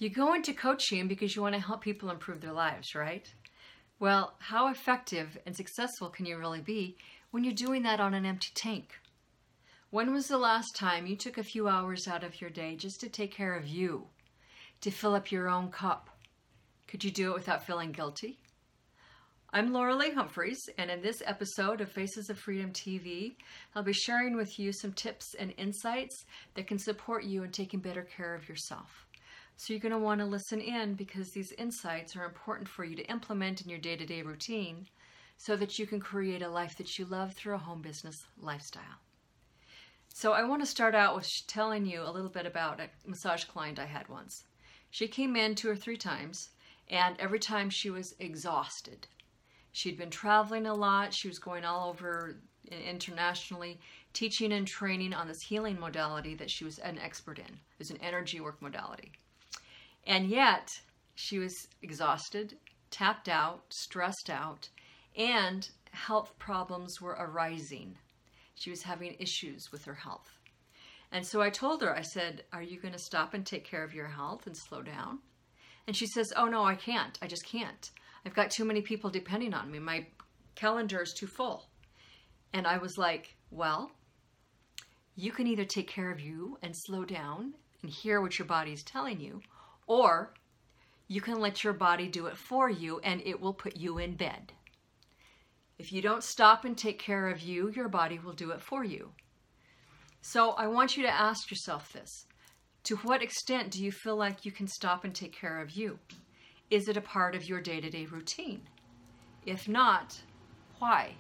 You go into coaching because you want to help people improve their lives, right? Well, how effective and successful can you really be when you're doing that on an empty tank? When was the last time you took a few hours out of your day just to take care of you, to fill up your own cup? Could you do it without feeling guilty? I'm Laura Lee Humphreys, and in this episode of Faces of Freedom TV, I'll be sharing with you some tips and insights that can support you in taking better care of yourself. So you're going to want to listen in because these insights are important for you to implement in your day-to-day routine so that you can create a life that you love through a home business lifestyle. So I want to start out with telling you a little bit about a massage client I had once. She came in 2 or 3 times, and every time she was exhausted. She'd been traveling a lot. She was going all over internationally, teaching and training on this healing modality that she was an expert in. It was an energy work modality. And yet, she was exhausted, tapped out, stressed out, and health problems were arising. She was having issues with her health. And so I told her, I said, are you going to stop and take care of your health and slow down? And she says, oh no, I can't. I just can't. I've got too many people depending on me. My calendar is too full. And I was like, well, you can either take care of you and slow down and hear what your body is telling you, or you can let your body do it for you and it will put you in bed. If you don't stop and take care of you, your body will do it for you. So I want you to ask yourself this. To what extent do you feel like you can stop and take care of you? Is it a part of your day-to-day routine? If not, why?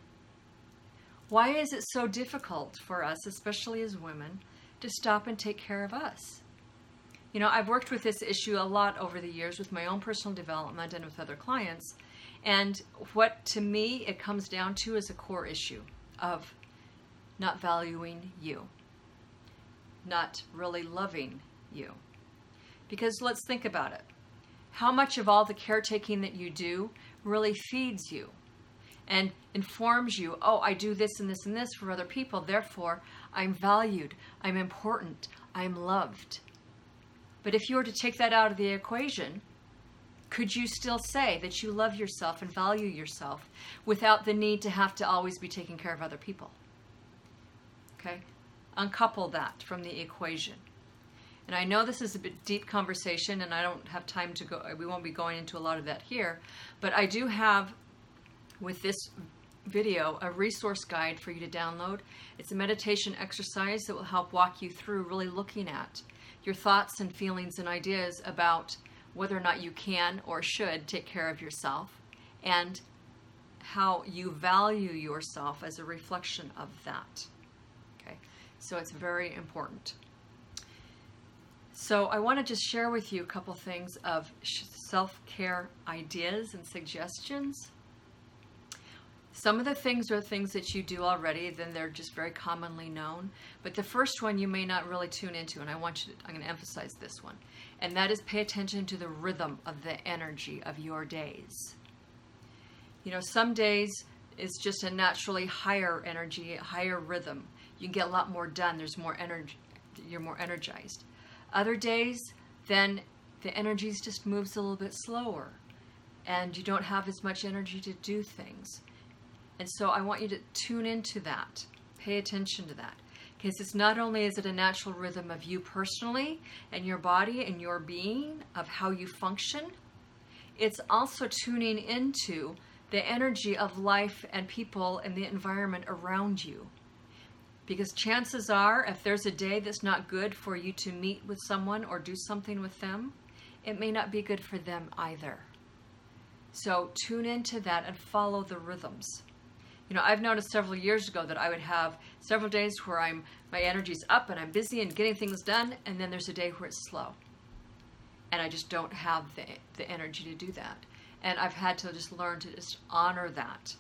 Why is it so difficult for us, especially as women, to stop and take care of us? You know, I've worked with this issue a lot over the years with my own personal development and with other clients. And what, to me, it comes down to is a core issue of not valuing you, not really loving you. Because let's think about it. How much of all the caretaking that you do really feeds you and informs you, oh, I do this and this and this for other people, therefore I'm valued, I'm important, I'm loved. But if you were to take that out of the equation, could you still say that you love yourself and value yourself without the need to have to always be taking care of other people? Okay? Uncouple that from the equation. And I know this is a bit deep conversation and I don't have time to go, we won't be going into a lot of that here, but I do have with this video a resource guide for you to download. It's a meditation exercise that will help walk you through really looking at your thoughts and feelings and ideas about whether or not you can or should take care of yourself and how you value yourself as a reflection of that. Okay, so it's very important. So I want to just share with you a couple things of self-care ideas and suggestions. Some of the things are things that you do already, then they're just very commonly known. But the first one you may not really tune into, and I'm going to emphasize this one. And that is pay attention to the rhythm of the energy of your days. You know, some days it's just a naturally higher energy, higher rhythm. You can get a lot more done. There's more energy. You're more energized. Other days, then the energy just moves a little bit slower. And you don't have as much energy to do things. And so I want you to tune into that. Pay attention to that. Because it's not only is it a natural rhythm of you personally and your body and your being, of how you function, it's also tuning into the energy of life and people and the environment around you. Because chances are, if there's a day that's not good for you to meet with someone or do something with them, it may not be good for them either. So tune into that and follow the rhythms. You know, I've noticed several years ago that I would have several days where my energy's up and I'm busy and getting things done, and then there's a day where it's slow. And I just don't have the energy to do that. And I've had to just learn to just honor that.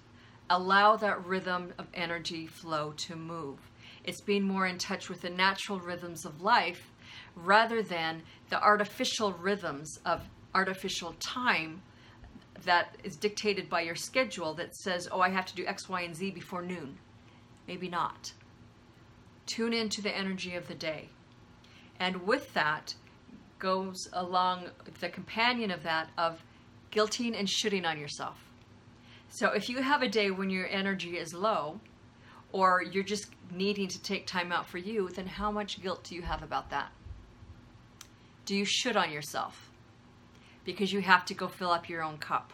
Allow that rhythm of energy flow to move. It's being more in touch with the natural rhythms of life rather than the artificial rhythms of artificial time that is dictated by your schedule that says, oh, I have to do X, Y, and Z before noon. Maybe not. Tune into the energy of the day. And with that, goes along the companion of that of guilting and shooting on yourself. So if you have a day when your energy is low, or you're just needing to take time out for you, then how much guilt do you have about that? Do you should on yourself because you have to go fill up your own cup?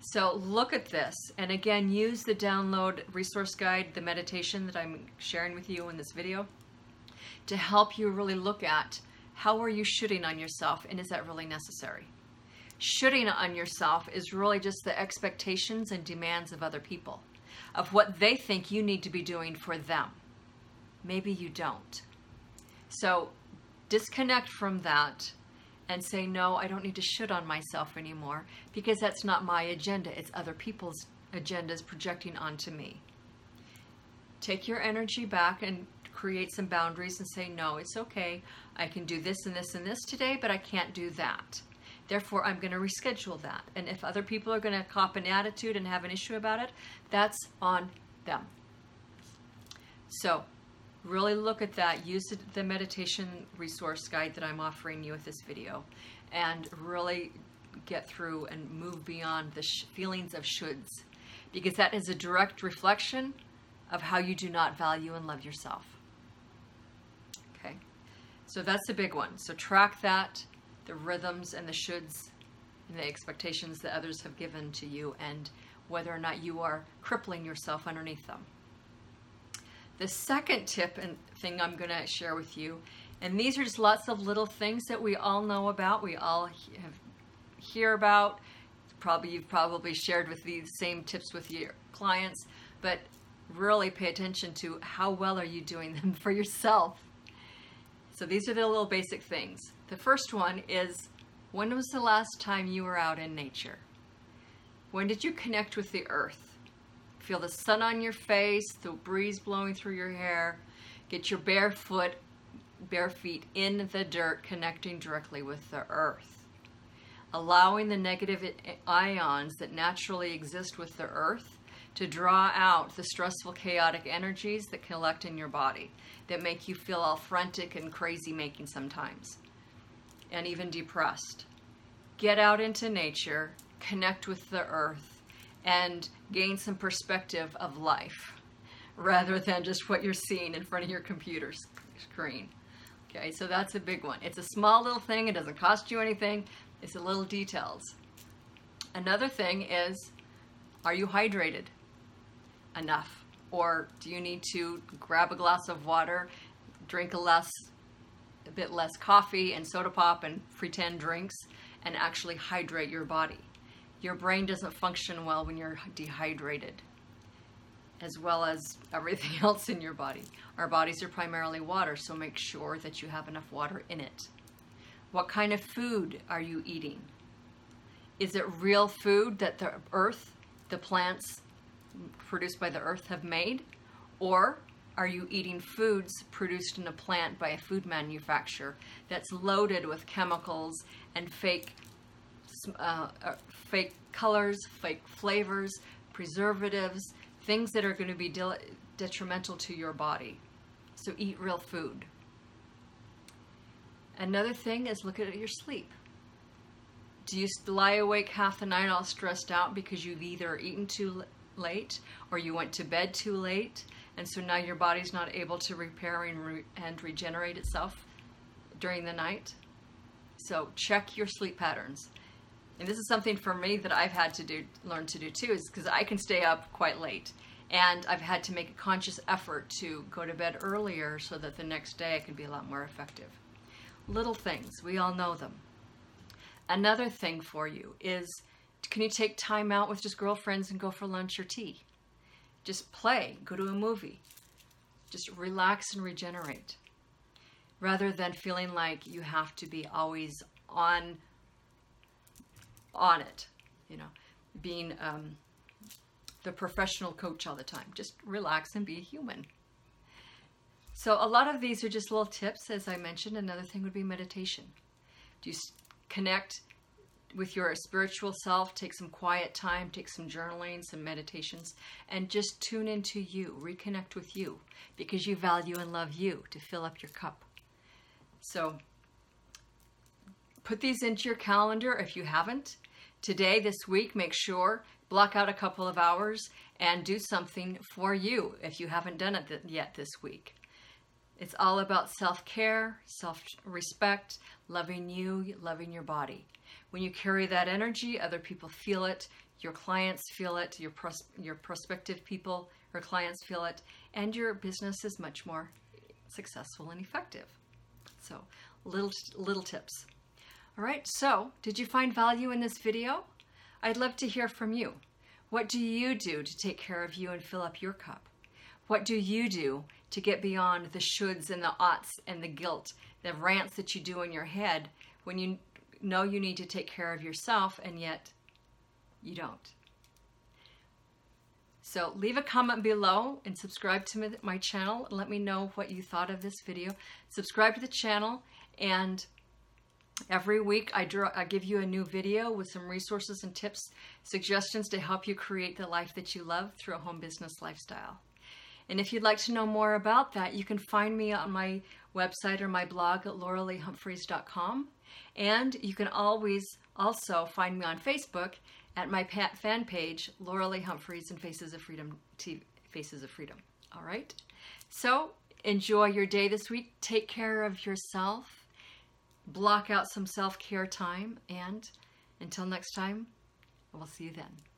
So look at this, and again, use the download resource guide, the meditation that I'm sharing with you in this video, to help you really look at how are you shooting on yourself, and is that really necessary? Shooting on yourself is really just the expectations and demands of other people, of what they think you need to be doing for them. Maybe you don't. So disconnect from that and say, no, I don't need to shoot on myself anymore, because that's not my agenda. It's other people's agendas projecting onto me. Take your energy back and create some boundaries and say, no, it's okay. I can do this and this and this today, but I can't do that. Therefore, I'm going to reschedule that. And if other people are going to cop an attitude and have an issue about it, that's on them. So really look at that. Use the meditation resource guide that I'm offering you with this video, and really get through and move beyond the feelings of shoulds, because that is a direct reflection of how you do not value and love yourself. Okay, so that's a big one. So track that, the rhythms and the shoulds and the expectations that others have given to you, and whether or not you are crippling yourself underneath them. The second tip and thing I'm going to share with you, and these are just lots of little things that we all know about, we all hear about. You've probably shared with these same tips with your clients, but really pay attention to how well are you doing them for yourself. So these are the little basic things. The first one is, when was the last time you were out in nature? When did you connect with the earth? Feel the sun on your face, the breeze blowing through your hair. Get your bare feet in the dirt, connecting directly with the earth. Allowing the negative ions that naturally exist with the earth to draw out the stressful, chaotic energies that collect in your body, that make you feel all frantic and crazy-making sometimes, and even depressed. Get out into nature, connect with the earth, and gain some perspective of life, rather than just what you're seeing in front of your computer screen. Okay, so that's a big one. It's a small little thing. It doesn't cost you anything. It's the little details. Another thing is, are you hydrated enough? Or do you need to grab a glass of water, drink a bit less coffee and soda pop and pretend drinks, and actually hydrate your body? Your brain doesn't function well when you're dehydrated, as well as everything else in your body. Our bodies are primarily water, so make sure that you have enough water in it. What kind of food are you eating? Is it real food that the earth, the plants produced by the earth have made? Or are you eating foods produced in a plant by a food manufacturer that's loaded with chemicals and fake colors, fake flavors, preservatives, things that are going to be detrimental to your body? So eat real food. Another thing is, look at your sleep. Do you lie awake half the night all stressed out because you've either eaten too late or you went to bed too late, and so now your body's not able to repair and regenerate itself during the night? So check your sleep patterns. And this is something for me that I've had to learn to do too, is because I can stay up quite late, and I've had to make a conscious effort to go to bed earlier so that the next day I can be a lot more effective. Little things, we all know them. Another thing for you is, can you take time out with just girlfriends and go for lunch or tea? Just play, go to a movie. Just relax and regenerate, rather than feeling like you have to be always on it, being the professional coach all the time. Just relax and be a human. So a lot of these are just little tips, as I mentioned. Another thing would be meditation. Do you connect with your spiritual self? Take some quiet time, take some journaling, some meditations, and just tune into you, reconnect with you, because you value and love you, to fill up your cup. So put these into your calendar if you haven't. Today, this week, make sure, block out a couple of hours and do something for you if you haven't done it yet this week. It's all about self-care, self-respect, loving you, loving your body. When you carry that energy, other people feel it, your clients feel it, your prospective people or clients feel it, and your business is much more successful and effective. So, little tips. All right, so did you find value in this video? I'd love to hear from you. What do you do to take care of you and fill up your cup? What do you do to get beyond the shoulds and the oughts and the guilt, the rants that you do in your head when you know you need to take care of yourself and yet you don't? So leave a comment below and subscribe to my channel. Let me know what you thought of this video. Subscribe to the channel, and every week I give you a new video with some resources and tips, suggestions to help you create the life that you love through a home business lifestyle. And if you'd like to know more about that, you can find me on my website or my blog at lauraleehumphreys.com. And you can always also find me on Facebook at my fan page, Laura Lee Humphreys and Faces of Freedom. All right? So enjoy your day this week. Take care of yourself. Block out some self-care time. And until next time, we'll see you then.